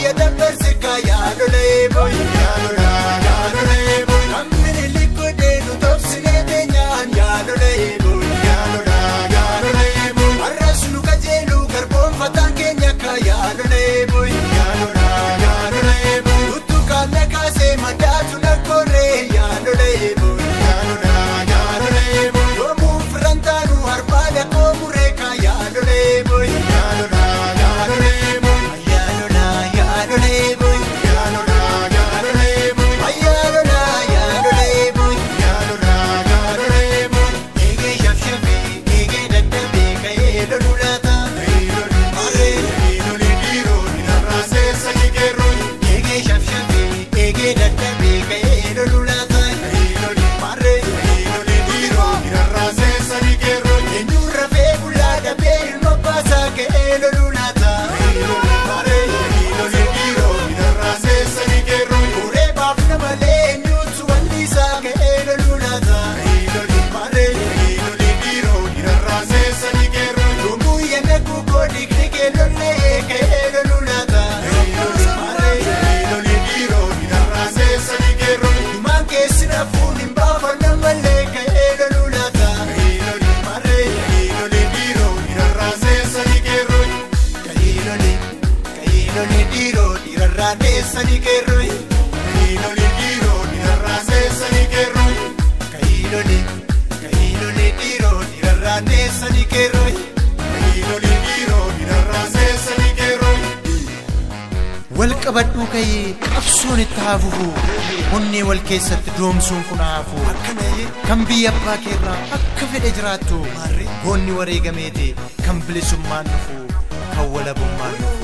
biyya dabarse kaayaadolee boy yaadolee boy namni likkudee nu tobsinee teenyaan yaadolee boy yaadolee boy har'as nu kajeelu garboonfataan keenya kaayaadolee boy yaadolee boy tuttukaan na kaasee madaatu na korree yaadolee boy yaadolee boy yoomuu firantaanu harbaadha koomuree kaayaadolee boy yaadolee boy yaadolee boy yaadolee boy yaadolee boy eegee shafshafee eegee dadhabee ka'ee lolulaata eegee shafshafee eegee dadhabee ka'ee lolulaata eenyuun rafee bulaa dhabee ilma baasaa ka'ee lolulaata uree baafna malee eenyuutu wallisaa ka'ee lolulaata lumbuu yenne guggoo dhiqdhiqee lollee ka'ee lolulaata dhumaan keessi nafuun hin baafanna malee ka'ee lolulaata kayiilole dhiiroo dhiirarraa deessanii keerroy kayiilole dhiiroo dhiirarraa deessanii keerroy wal qabadhuu ka'ee qabsoon itti haafufu onnee wal keessatti doomsuun kun haafu kan biyya abbaa keerraa akka fedhe jiraattu goonni wareegameeti kan bilisummaan dhufu kan walabummaan dhufu